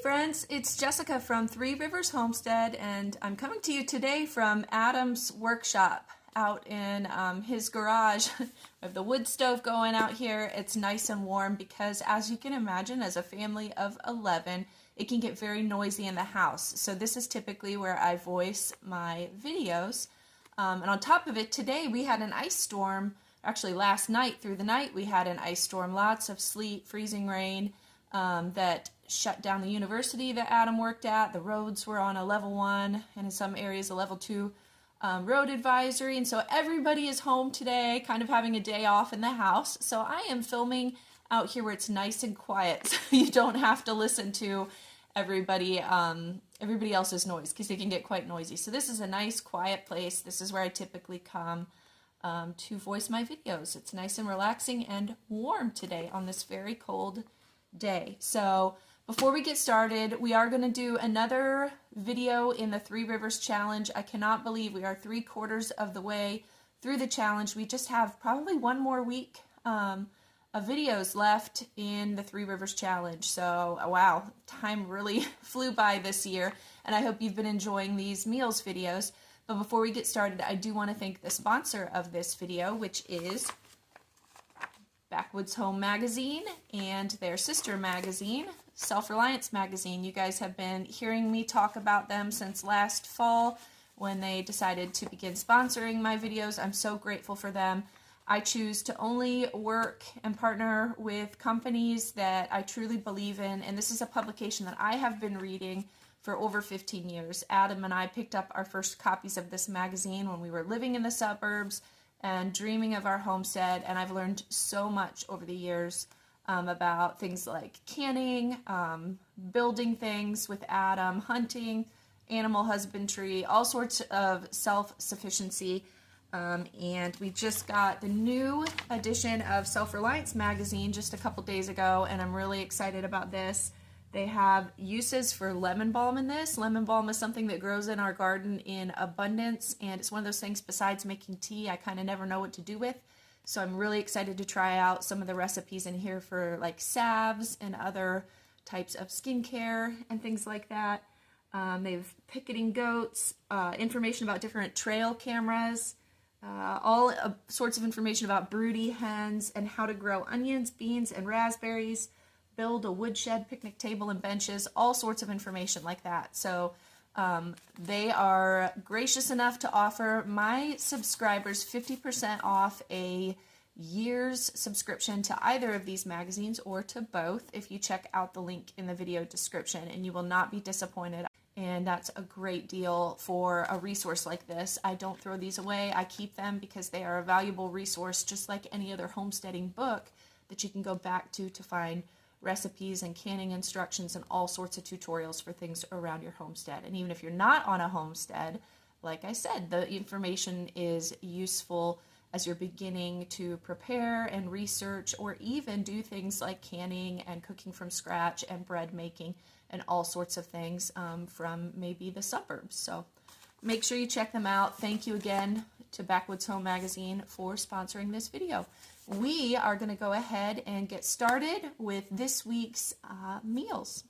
friends, it's Jessica from Three Rivers Homestead, and I'm coming to you today from Adam's workshop out in his garage. We have the wood stove going out here. It's nice and warm because, as you can imagine, as a family of 11, it can get very noisy in the house. So this is typically where I voice my videos. And on top of it, today we had an ice storm. Actually, last night through the night we had an ice storm. Lots of sleet, freezing rain that shut down the university that Adam worked at. The roads were on a level 1 and in some areas a level 2 road advisory. And so everybody is home today, kind of having a day off in the house. So I am filming out here where it's nice and quiet, so you don't have to listen to everybody else's noise, because it can get quite noisy. So this is a nice quiet place. This is where I typically come to voice my videos. It's nice and relaxing and warm today on this very cold day. So before we get started, we are going to do another video in the Three Rivers Challenge. I cannot believe we are 3/4 of the way through the challenge. We just have probably one more week of videos left in the Three Rivers Challenge. So, wow, time really flew by this year, and I hope you've been enjoying these meals videos. But before we get started, I do want to thank the sponsor of this video, which is Backwoods Home Magazine and their sister magazine, Self-Reliance Magazine. You guys have been hearing me talk about them since last fall when they decided to begin sponsoring my videos. I'm so grateful for them. I choose to only work and partner with companies that I truly believe in, and this is a publication that I have been reading for over 15 years. Adam and I picked up our first copies of this magazine when we were living in the suburbs and dreaming of our homestead, and I've learned so much over the years about things like canning, building things with Adam, hunting, animal husbandry, all sorts of self-sufficiency. And we just got the new edition of Self-Reliance Magazine just a couple days ago, and I'm really excited about this. They have uses for lemon balm in this. Lemon balm is something that grows in our garden in abundance, and it's one of those things, besides making tea, I kind of never know what to do with. So I'm really excited to try out some of the recipes in here for like salves and other types of skincare and things like that. They have picketing goats, information about different trail cameras, all sorts of information about broody hens and how to grow onions, beans, and raspberries, build a woodshed, picnic table, and benches, all sorts of information like that. So they are gracious enough to offer my subscribers 50% off a year's subscription to either of these magazines, or to both, if you check out the link in the video description, and you will not be disappointed. And that's a great deal for a resource like this. I don't throw these away. I keep them because they are a valuable resource, just like any other homesteading book that you can go back to find recipes and canning instructions and all sorts of tutorials for things around your homestead. And even if you're not on a homestead, like I said, the information is useful as you're beginning to prepare and research, or even do things like canning and cooking from scratch and bread making and all sorts of things from maybe the suburbs. So make sure you check them out. Thank you again to Backwoods Home Magazine for sponsoring this video. We are going to go ahead and get started with this week's meals.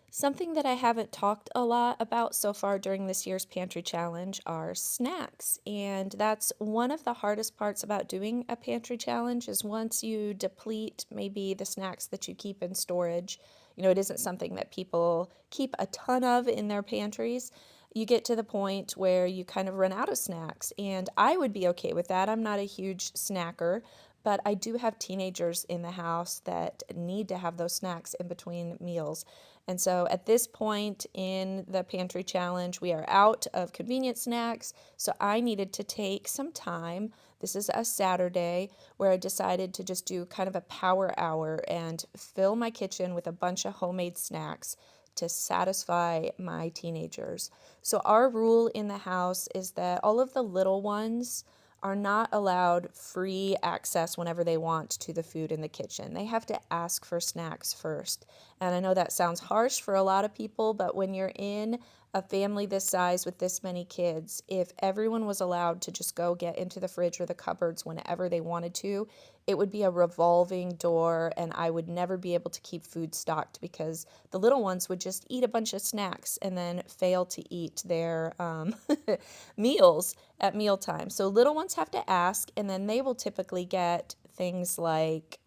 Something that I haven't talked a lot about so far during this year's pantry challenge are snacks. And that's one of the hardest parts about doing a pantry challenge, is once you deplete maybe the snacks that you keep in storage, it isn't something that people keep a ton of in their pantries. You get to the point where you kind of run out of snacks, and I would be okay with that. I'm not a huge snacker, but I do have teenagers in the house that need to have those snacks in between meals. And so at this point in the pantry challenge, we are out of convenient snacks, so I needed to take some time. This is a Saturday where I decided to just do kind of a power hour and fill my kitchen with a bunch of homemade snacks to satisfy my teenagers. So our rule in the house is that all of the little ones are not allowed free access whenever they want to the food in the kitchen. They have to ask for snacks first. And I know that sounds harsh for a lot of people, but when you're in a family this size with this many kids, if everyone was allowed to just go get into the fridge or the cupboards whenever they wanted to, it would be a revolving door and I would never be able to keep food stocked because the little ones would just eat a bunch of snacks and then fail to eat their meals at mealtime. So little ones have to ask, and then they will typically get things like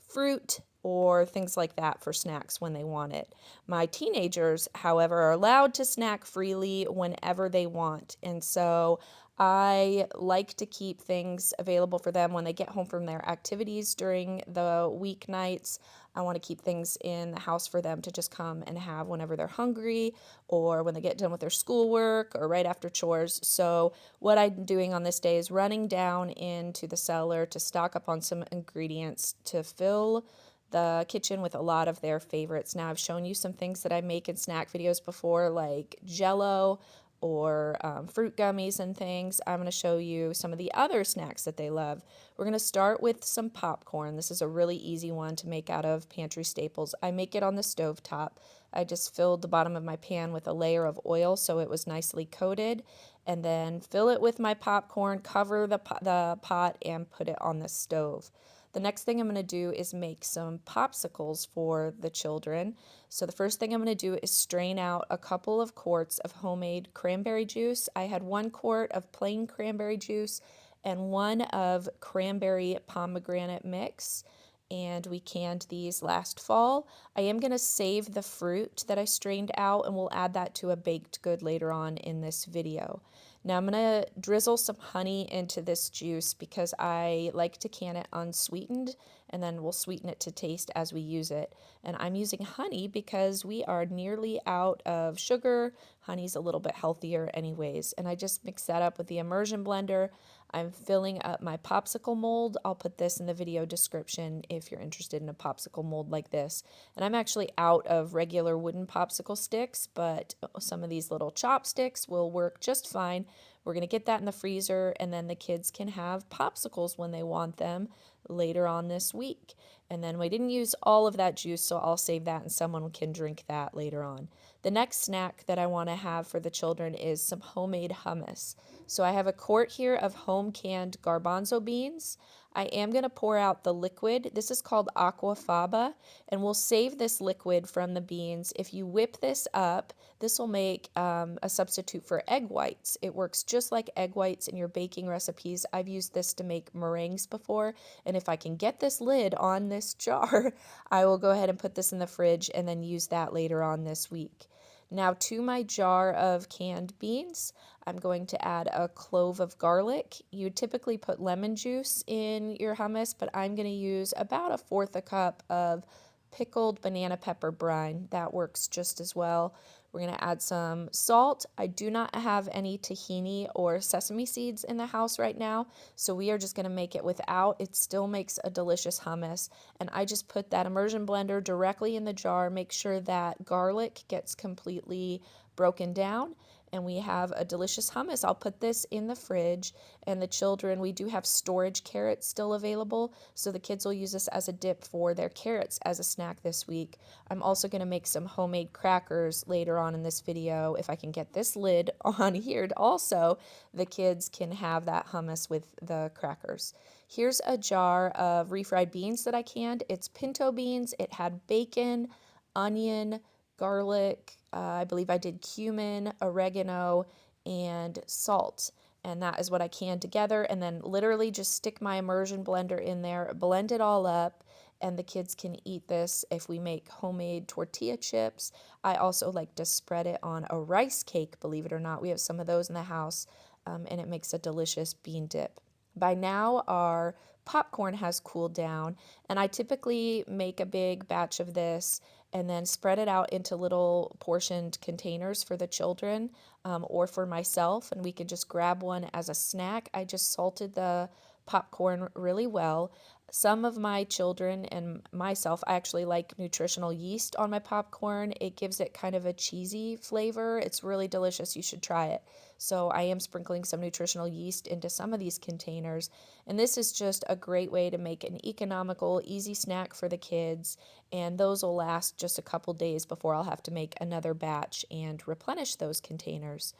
fruit or things like that for snacks when they want it. My teenagers, however, are allowed to snack freely whenever they want. And so I like to keep things available for them when they get home from their activities during the weeknights. I want to keep things in the house for them to just come and have whenever they're hungry or when they get done with their schoolwork or right after chores. So what I'm doing on this day is running down into the cellar to stock up on some ingredients to fill the kitchen with a lot of their favorites. Now, I've shown you some things that I make in snack videos before, like Jello or fruit gummies and things. I'm going to show you some of the other snacks that they love. We're going to start with some popcorn. This is a really easy one to make out of pantry staples. I make it on the stove top. I just filled the bottom of my pan with a layer of oil so it was nicely coated, and then fill it with my popcorn, cover the pot, and put it on the stove. The next thing I'm going to do is make some popsicles for the children. So the first thing I'm going to do is strain out a couple of quarts of homemade cranberry juice. I had 1 quart of plain cranberry juice and 1 of cranberry pomegranate mix, and we canned these last fall. I am going to save the fruit that I strained out, and we'll add that to a baked good later on in this video. Now I'm going to drizzle some honey into this juice because I like to can it unsweetened, and then we'll sweeten it to taste as we use it. And I'm using honey because we are nearly out of sugar. Honey's a little bit healthier anyways. And I just mix that up with the immersion blender. I'm filling up my popsicle mold. I'll put this in the video description if you're interested in a popsicle mold like this. And I'm actually out of regular wooden popsicle sticks, but some of these little chopsticks will work just fine. We're going to get that in the freezer, and then the kids can have popsicles when they want them later on this week. And then we didn't use all of that juice, so I'll save that and someone can drink that later on. The next snack that I want to have for the children is some homemade hummus. So I have a quart here of home canned garbanzo beans. I am going to pour out the liquid. This is called aquafaba, and we'll save this liquid from the beans. If you whip this up, this will make a substitute for egg whites. It works just like egg whites in your baking recipes. I've used this to make meringues before, and if I can get this lid on this jar, I will go ahead and put this in the fridge and then use that later on this week. Now to my jar of canned beans, I'm going to add a clove of garlic. You typically put lemon juice in your hummus, but I'm going to use about 1/4 a cup of pickled banana pepper brine. That works just as well. We're going to add some salt. I do not have any tahini or sesame seeds in the house right now, so we are just going to make it without. It still makes a delicious hummus, and I just put that immersion blender directly in the jar. Make sure that garlic gets completely broken down, and we have a delicious hummus. I'll put this in the fridge, and the children, we do have storage carrots still available, so the kids will use this as a dip for their carrots as a snack this week. I'm also going to make some homemade crackers later on in this video. If I can get this lid on here also, the kids can have that hummus with the crackers. Here's a jar of refried beans that I canned. It's pinto beans. It had bacon, onion, garlic, I believe I did cumin, oregano, and salt. And that is what I canned together, and then literally just stick my immersion blender in there, blend it all up, and the kids can eat this. If we make homemade tortilla chips, I also like to spread it on a rice cake, believe it or not. We have some of those in the house, and it makes a delicious bean dip. By now, our popcorn has cooled down, and I typically make a big batch of this and then spread it out into little portioned containers for the children or for myself, and we could just grab one as a snack. I just salted the popcorn really well. Some of my children and myself, I actually like nutritional yeast on my popcorn. It gives it kind of a cheesy flavor. It's really delicious. You should try it. So I am sprinkling some nutritional yeast into some of these containers. And this is just a great way to make an economical, easy snack for the kids. And those will last just a couple days before I'll have to make another batch and replenish those containers.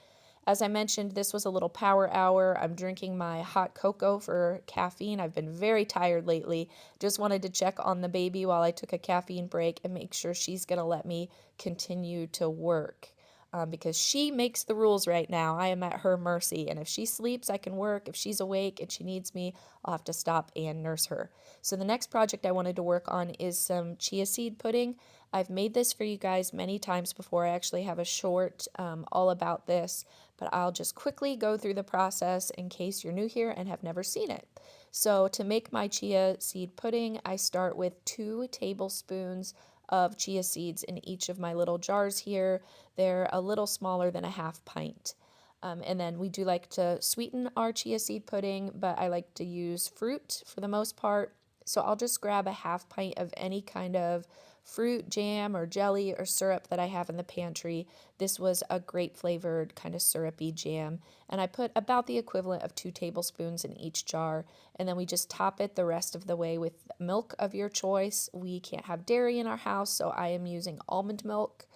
As I mentioned, this was a little power hour. I'm drinking my hot cocoa for caffeine. I've been very tired lately. Just wanted to check on the baby while I took a caffeine break and make sure she's going to let me continue to work. Because she makes the rules right now. I am at her mercy. And if she sleeps, I can work. If she's awake and she needs me, I'll have to stop and nurse her. So the next project I wanted to work on is some chia seed pudding. I've made this for you guys many times before. I actually have a short all about this, but I'll just quickly go through the process in case you're new here and have never seen it. So to make my chia seed pudding, I start with 2 tablespoons of chia seeds in each of my little jars here. They're a little smaller than a half pint. And then we do like to sweeten our chia seed pudding, but I like to use fruit for the most part. So I'll just grab a half pint of any kind of fruit, jam, or jelly or syrup that I have in the pantry. This was a grape flavored kind of syrupy jam. And I put about the equivalent of 2 tablespoons in each jar. And then we just top it the rest of the way with milk of your choice. We can't have dairy in our house, so I am using almond milk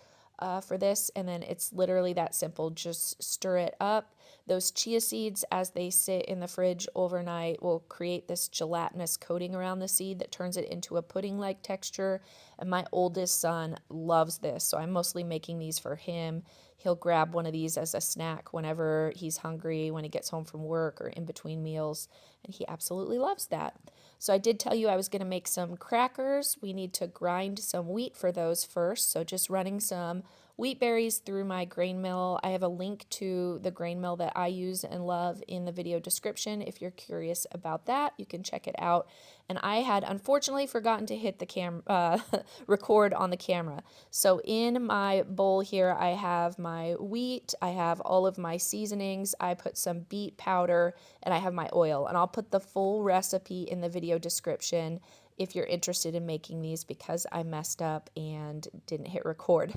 for this, and then it's literally that simple. Just stir it up. Those chia seeds, as they sit in the fridge overnight, will create this gelatinous coating around the seed that turns it into a pudding-like texture, and my oldest son loves this, so I'm mostly making these for him. He'll grab one of these as a snack whenever he's hungry, when he gets home from work or in between meals, and he absolutely loves that. So I did tell you I was going to make some crackers. We need to grind some wheat for those first. So just running some wheat berries through my grain mill. I have a link to the grain mill that I use and love in the video description. If you're curious about that, you can check it out. And I had unfortunately forgotten to hit the record on the camera. So in my bowl here, I have my wheat, I have all of my seasonings, I put some beet powder, and I have my oil. And I'll put the full recipe in the video description if you're interested in making these, because I messed up and didn't hit record.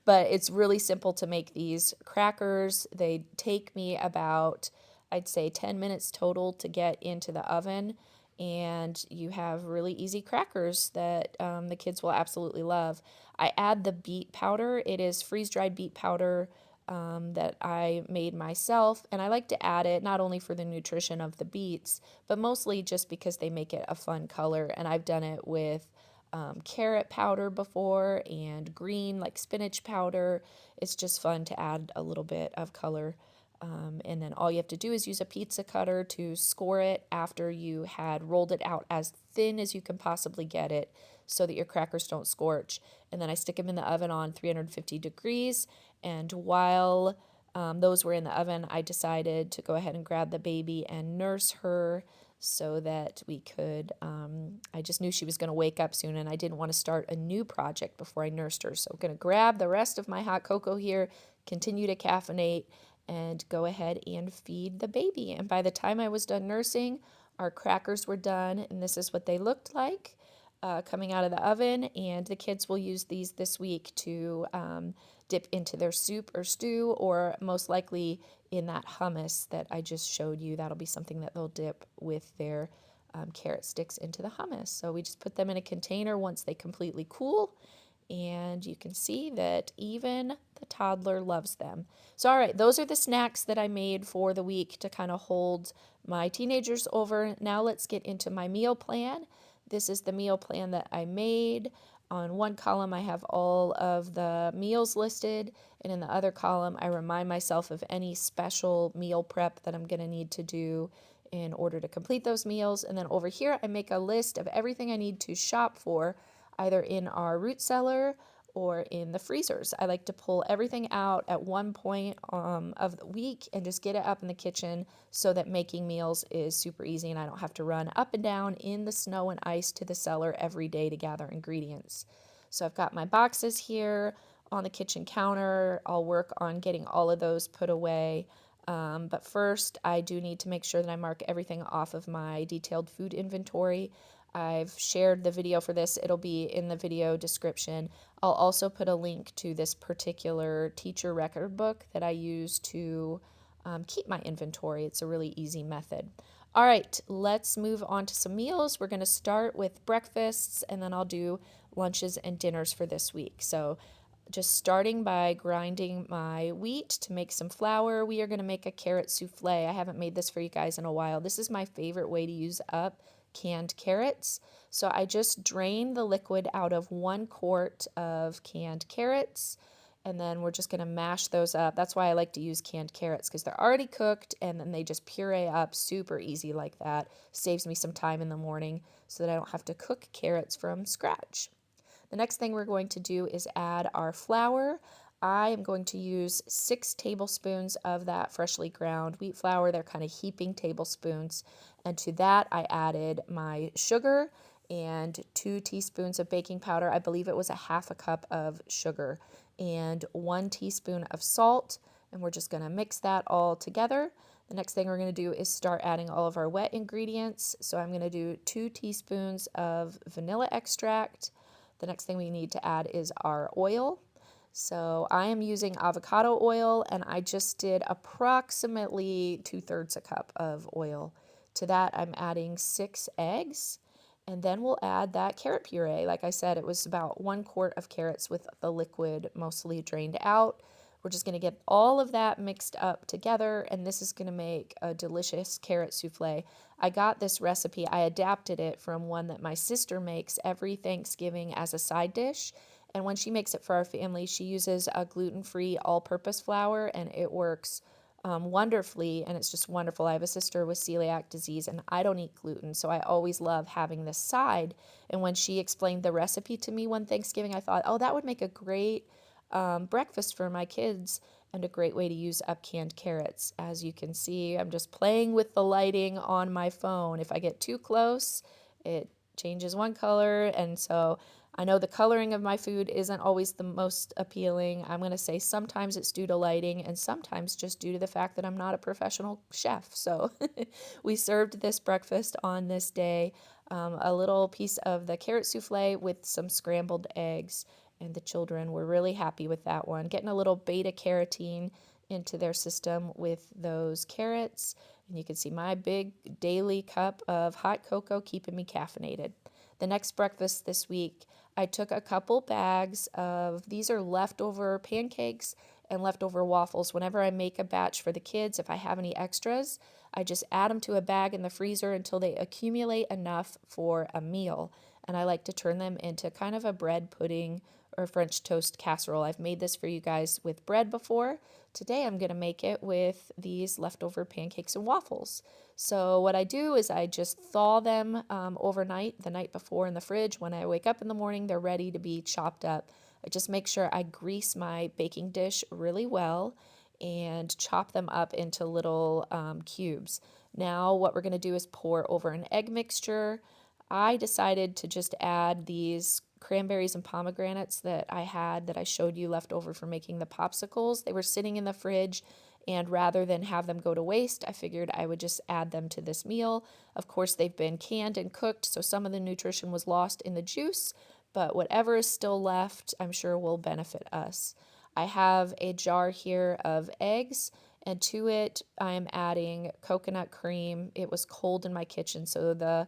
But it's really simple to make these crackers. They take me about, I'd say, 10 minutes total to get into the oven. And you have really easy crackers that the kids will absolutely love. I add the beet powder. It is freeze-dried beet powder that I made myself, and I like to add it not only for the nutrition of the beets, but mostly just because they make it a fun color. And I've done it with carrot powder before and green like spinach powder. It's just fun to add a little bit of color. And then all you have to do is use a pizza cutter to score it after you had rolled it out as thin as you can possibly get it, so that your crackers don't scorch. And then I stick them in the oven on 350 degrees. And while those were in the oven, I decided to go ahead and grab the baby and nurse her so that we could, I just knew she was going to wake up soon, and I didn't want to start a new project before I nursed her. So I'm going to grab the rest of my hot cocoa here, continue to caffeinate, and go ahead and feed the baby. And by the time I was done nursing, our crackers were done, and this is what they looked like coming out of the oven. And the kids will use these this week to dip into their soup or stew, or most likely in that hummus that I just showed you. That'll be something that they'll dip with their carrot sticks into the hummus. So we just put them in a container once they completely cool, and you can see that even the toddler loves them. So all right, those are the snacks that I made for the week to kind of hold my teenagers over. Now let's get into my meal plan. This is the meal plan that I made. On one column, I have all of the meals listed, and in the other column, I remind myself of any special meal prep that I'm going to need to do in order to complete those meals. And then over here, I make a list of everything I need to shop for, either in our root cellar or in the freezers. I like to pull everything out at one point of the week and just get it up in the kitchen so that making meals is super easy and I don't have to run up and down in the snow and ice to the cellar every day to gather ingredients. So I've got my boxes here on the kitchen counter. I'll work on getting all of those put away. But first, I do need to make sure that I mark everything off of my detailed food inventory. I've shared the video for this. It'll be in the video description. I'll also put a link to this particular teacher record book that I use to keep my inventory. It's a really easy method. All right, let's move on to some meals. We're going to start with breakfasts, and then I'll do lunches and dinners for this week. So just starting by grinding my wheat to make some flour. We are going to make a carrot souffle. I haven't made this for you guys in a while. This is my favorite way to use up canned carrots. So I just drain the liquid out of 1 quart of canned carrots, and then we're just going to mash those up. That's why I like to use canned carrots, because they're already cooked and then they just puree up super easy like that. Saves me some time in the morning so that I don't have to cook carrots from scratch. The next thing we're going to do is add our flour. I am going to use 6 tablespoons of that freshly ground wheat flour. They're kind of heaping tablespoons. And to that, I added my sugar and 2 teaspoons of baking powder. I believe it was a half a cup of sugar and 1 teaspoon of salt. And we're just going to mix that all together. The next thing we're going to do is start adding all of our wet ingredients. So I'm going to do 2 teaspoons of vanilla extract. The next thing we need to add is our oil. So I am using avocado oil, and I just did approximately 2/3 a cup of oil. To that, I'm adding 6 eggs, and then we'll add that carrot puree. Like I said, it was about 1 quart of carrots with the liquid mostly drained out. We're just going to get all of that mixed up together, and this is going to make a delicious carrot souffle. I got this recipe, I adapted it from one that my sister makes every Thanksgiving as a side dish. And when she makes it for our family, she uses a gluten-free all-purpose flour, and it works wonderfully, and it's just wonderful. I have a sister with celiac disease, and I don't eat gluten, so I always love having this side. And when she explained the recipe to me one Thanksgiving, I thought, oh, that would make a great breakfast for my kids and a great way to use up canned carrots. As you can see, I'm just playing with the lighting on my phone. If I get too close, it changes one color, and so I know the coloring of my food isn't always the most appealing. I'm going to say sometimes it's due to lighting and sometimes just due to the fact that I'm not a professional chef. So we served this breakfast on this day, a little piece of the carrot souffle with some scrambled eggs, and the children were really happy with that one. Getting a little beta carotene into their system with those carrots. And you can see my big daily cup of hot cocoa keeping me caffeinated. The next breakfast this week, I took a couple bags of, these are leftover pancakes and leftover waffles. Whenever I make a batch for the kids, if I have any extras, I just add them to a bag in the freezer until they accumulate enough for a meal. And I like to turn them into kind of a bread pudding or French toast casserole. I've made this for you guys with bread before. Today I'm going to make it with these leftover pancakes and waffles. So what I do is I just thaw them overnight, the night before in the fridge. When I wake up in the morning, they're ready to be chopped up. I just make sure I grease my baking dish really well and chop them up into little cubes. Now what we're going to do is pour over an egg mixture. I decided to just add these cranberries and pomegranates that I had that I showed you left over for making the popsicles. They were sitting in the fridge, and rather than have them go to waste, I figured I would just add them to this meal. Of course, they've been canned and cooked, so some of the nutrition was lost in the juice, but whatever is still left, I'm sure will benefit us. I have a jar here of eggs, and to it, I'm adding coconut cream. It was cold in my kitchen, so the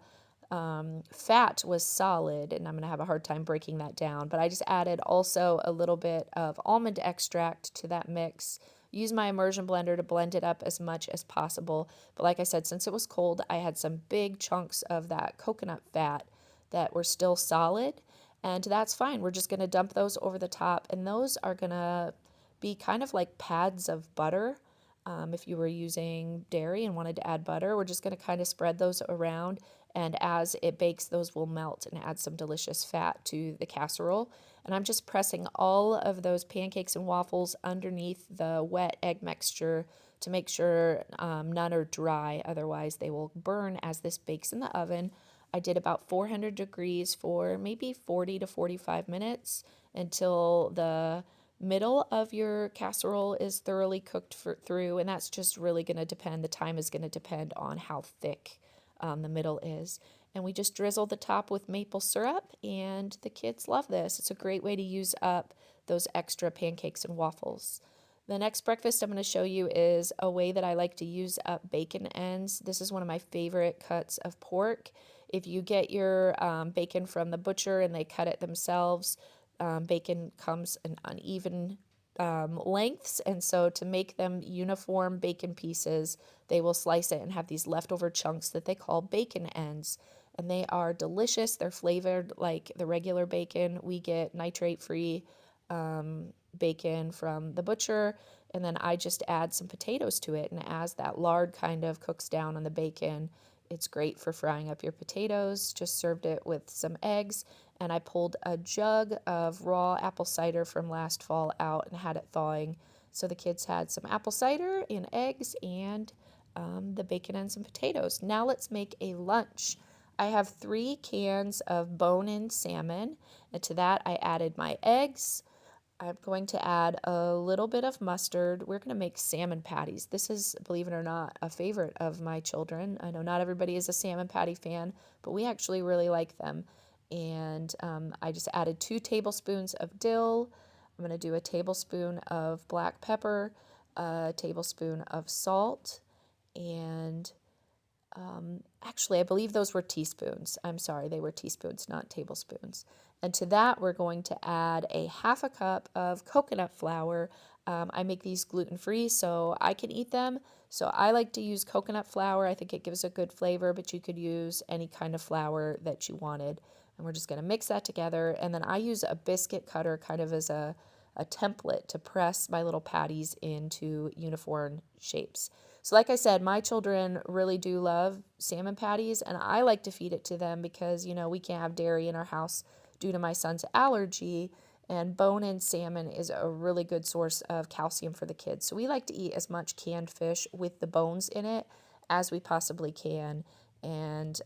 fat was solid, and I'm going to have a hard time breaking that down. But I just added also a little bit of almond extract to that mix. Use my immersion blender to blend it up as much as possible. But like I said, since it was cold, I had some big chunks of that coconut fat that were still solid, and that's fine. We're just going to dump those over the top, and those are going to be kind of like pads of butter. If you were using dairy and wanted to add butter, we're just going to kind of spread those around, and as it bakes, those will melt and add some delicious fat to the casserole. And I'm just pressing all of those pancakes and waffles underneath the wet egg mixture to make sure none are dry, otherwise they will burn as this bakes in the oven. I did about 400 degrees for maybe 40 to 45 minutes until the middle of your casserole is thoroughly cooked through, and that's just really going to depend. The time is going to depend on how thick the middle is. And we just drizzle the top with maple syrup, and the kids love this. It's a great way to use up those extra pancakes and waffles. The next breakfast I'm going to show you is a way that I like to use up bacon ends. This is one of my favorite cuts of pork. If you get your bacon from the butcher and they cut it themselves, bacon comes in uneven lengths, and so to make them uniform bacon pieces, they will slice it and have these leftover chunks that they call bacon ends. And they are delicious. They're flavored like the regular bacon. We get nitrate-free bacon from the butcher, and then I just add some potatoes to it. And as that lard kind of cooks down on the bacon, it's great for frying up your potatoes. Just served it with some eggs, and I pulled a jug of raw apple cider from last fall out and had it thawing. So the kids had some apple cider and eggs and the bacon and some potatoes. Now let's make a lunch. I have 3 cans of bone-in salmon, and to that I added my eggs. I'm going to add a little bit of mustard. We're going to make salmon patties. This is, believe it or not, a favorite of my children. I know not everybody is a salmon patty fan, but we actually really like them. And I just added 2 tablespoons of dill. I'm going to do a tablespoon of black pepper, a tablespoon of salt, and actually, I believe those were teaspoons. I'm sorry, they were teaspoons, not tablespoons. And to that, we're going to add a half a cup of coconut flour. I make these gluten-free, so I can eat them. So I like to use coconut flour. I think it gives a good flavor, but you could use any kind of flour that you wanted. And we're just going to mix that together. And then I use a biscuit cutter kind of as a template to press my little patties into uniform shapes. So like I said, my children really do love salmon patties, and I like to feed it to them because, we can't have dairy in our house due to my son's allergy, and bone-in salmon is a really good source of calcium for the kids. So we like to eat as much canned fish with the bones in it as we possibly can. And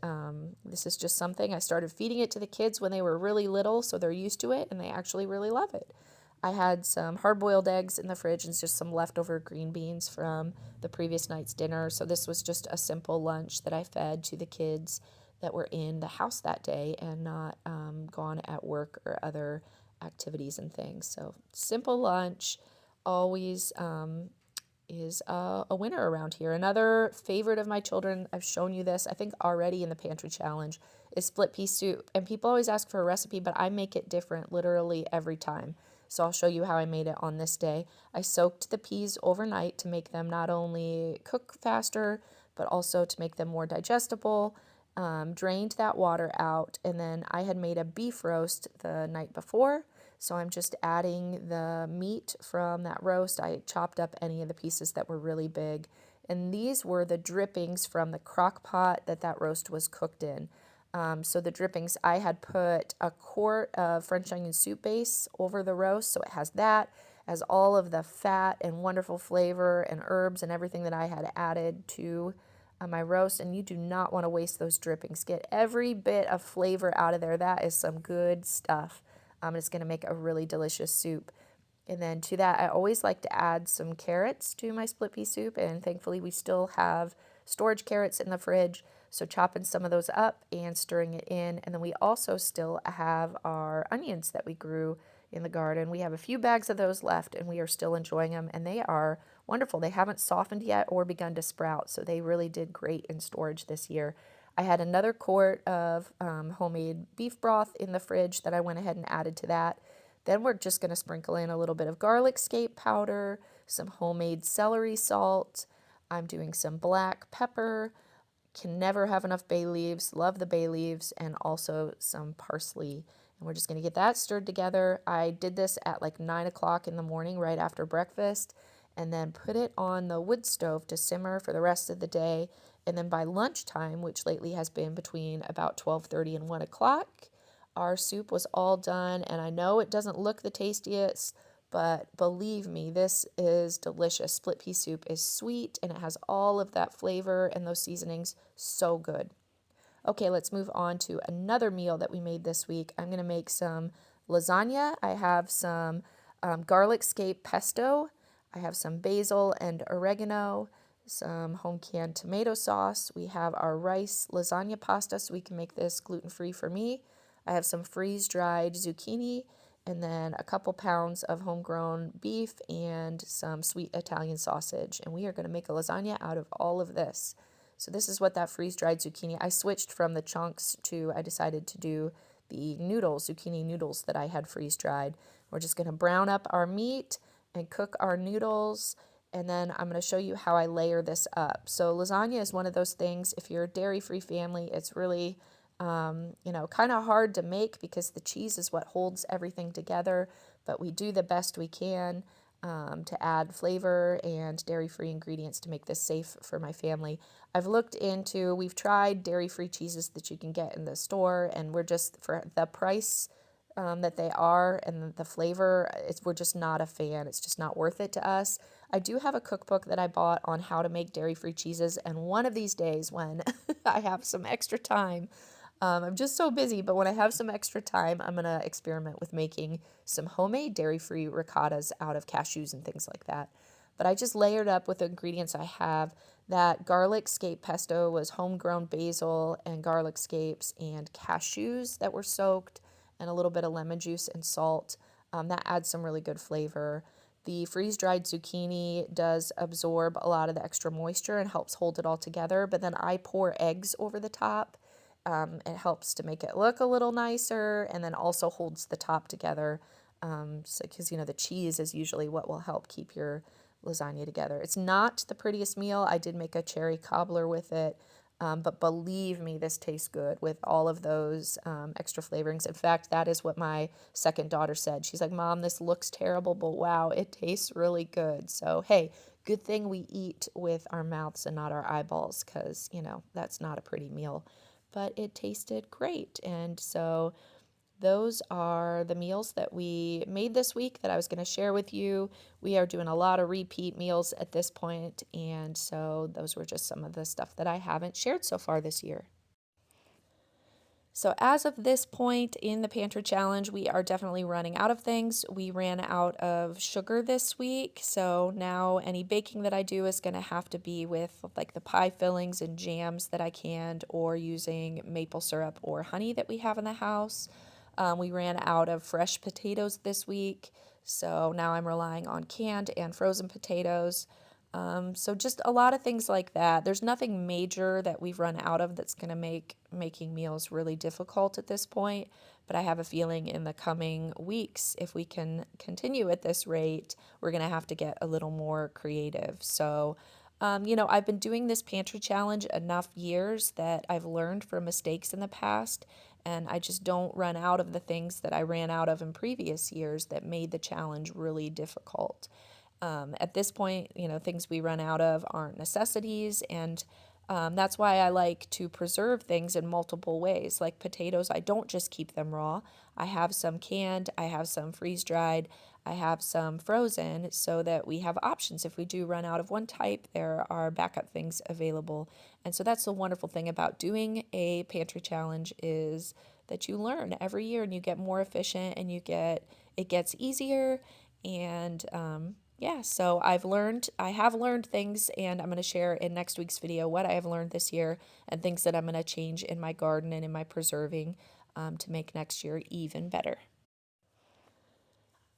this is just something I started feeding it to the kids when they were really little, so they're used to it, and they actually really love it. I had some hard-boiled eggs in the fridge and just some leftover green beans from the previous night's dinner. So this was just a simple lunch that I fed to the kids that were in the house that day and not gone at work or other activities and things. So simple lunch always is a winner around here. Another favorite of my children, I've shown you this, I think already in the pantry challenge, is split pea soup. And people always ask for a recipe, but I make it different literally every time. So I'll show you how I made it on this day. I soaked the peas overnight to make them not only cook faster, but also to make them more digestible. Drained that water out, and then I had made a beef roast the night before. So I'm just adding the meat from that roast. I chopped up any of the pieces that were really big. And these were the drippings from the crock pot that roast was cooked in. So the drippings, I had put a quart of French onion soup base over the roast, so it has that, as all of the fat and wonderful flavor and herbs and everything that I had added to my roast. And you do not want to waste those drippings. Get every bit of flavor out of there. That is some good stuff. It's going to make a really delicious soup. And then to that, I always like to add some carrots to my split pea soup, and thankfully we still have storage carrots in the fridge. So chopping some of those up and stirring it in. And then we also still have our onions that we grew in the garden. We have a few bags of those left, and we are still enjoying them, and they are wonderful. They haven't softened yet or begun to sprout, so they really did great in storage this year. I had another quart of homemade beef broth in the fridge that I went ahead and added to that. Then we're just going to sprinkle in a little bit of garlic scape powder, some homemade celery salt. I'm doing some black pepper. Can never have enough bay leaves. Love the bay leaves, and also some parsley. And we're just going to get that stirred together. I did this at like 9 o'clock in the morning right after breakfast, and then put it on the wood stove to simmer for the rest of the day. And then by lunchtime, which lately has been between about 12:30 and 1 o'clock, our soup was all done. And I know it doesn't look the tastiest, but believe me, this is delicious. Split pea soup is sweet, and it has all of that flavor and those seasonings. So good. Okay, let's move on to another meal that we made this week. I'm going to make some lasagna. I have some garlic scape pesto. I have some basil and oregano, some home canned tomato sauce. We have our rice lasagna pasta, so we can make this gluten-free for me. I have some freeze-dried zucchini, and then a couple pounds of homegrown beef and some sweet Italian sausage. And we are going to make a lasagna out of all of this. So this is what that freeze-dried zucchini, I switched from the chunks to, I decided to do the noodles, zucchini noodles that I had freeze-dried. We're just going to brown up our meat and cook our noodles, and then I'm going to show you how I layer this up. So lasagna is one of those things, if you're a dairy-free family, it's really kind of hard to make because the cheese is what holds everything together, but we do the best we can to add flavor and dairy-free ingredients to make this safe for my family. We've tried dairy-free cheeses that you can get in the store, and we're just, for the price that they are and the flavor, we're just not a fan. It's just not worth it to us. I do have a cookbook that I bought on how to make dairy-free cheeses, and one of these days when I have some extra time, I'm just so busy, but when I have some extra time, I'm going to experiment with making some homemade dairy-free ricottas out of cashews and things like that. But I just layered up with the ingredients I have. That garlic scape pesto was homegrown basil and garlic scapes and cashews that were soaked, and a little bit of lemon juice and salt. That adds some really good flavor. The freeze-dried zucchini does absorb a lot of the extra moisture and helps hold it all together, but then I pour eggs over the top. It helps to make it look a little nicer, and then also holds the top together, because the cheese is usually what will help keep your lasagna together. It's not the prettiest meal. I did make a cherry cobbler with it, but believe me, this tastes good with all of those extra flavorings. In fact, that is what my second daughter said. She's like, "Mom, this looks terrible, but wow, it tastes really good." So hey, good thing we eat with our mouths and not our eyeballs, because that's not a pretty meal. But it tasted great. And so those are the meals that we made this week that I was going to share with you. We are doing a lot of repeat meals at this point, and so those were just some of the stuff that I haven't shared so far this year. So as of this point in the pantry challenge, we are definitely running out of things. We ran out of sugar this week, so now any baking that I do is going to have to be with like the pie fillings and jams that I canned, or using maple syrup or honey that we have in the house. We ran out of fresh potatoes this week, so now I'm relying on canned and frozen potatoes. So just a lot of things like that. There's nothing major that we've run out of that's going to make making meals really difficult at this point, but I have a feeling in the coming weeks, if we can continue at this rate, we're going to have to get a little more creative. So, I've been doing this pantry challenge enough years that I've learned from mistakes in the past, and I just don't run out of the things that I ran out of in previous years that made the challenge really difficult. At this point, things we run out of aren't necessities, and that's why I like to preserve things in multiple ways. Like potatoes, I don't just keep them raw. I have some canned, I have some freeze-dried, I have some frozen, so that we have options. If we do run out of one type, there are backup things available. And so that's the wonderful thing about doing a pantry challenge, is that you learn every year and you get more efficient, and it gets easier. And so I have learned things, and I'm going to share in next week's video what I have learned this year and things that I'm going to change in my garden and in my preserving to make next year even better.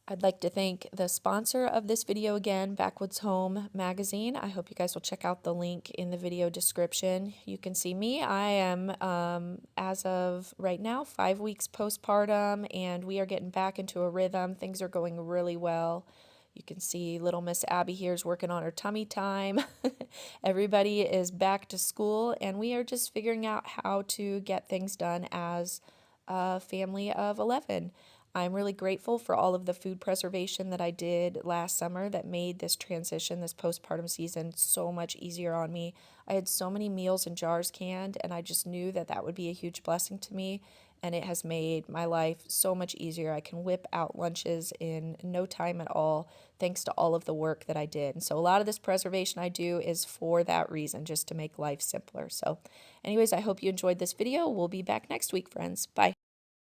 I'd like to thank the sponsor of this video again, Backwoods Home Magazine. I hope you guys will check out the link in the video description. You can see me. I am, as of right now, 5 weeks postpartum, and we are getting back into a rhythm. Things are going really well. You can see little Miss Abby here is working on her tummy time. Everybody is back to school, and we are just figuring out how to get things done as a family of 11. I'm really grateful for all of the food preservation that I did last summer that made this transition, this postpartum season, so much easier on me. I had so many meals in jars canned, and I just knew that that would be a huge blessing to me, and it has made my life so much easier. I can whip out lunches in no time at all, thanks to all of the work that I did. And so a lot of this preservation I do is for that reason, just to make life simpler. So anyways, I hope you enjoyed this video. We'll be back next week, friends. Bye.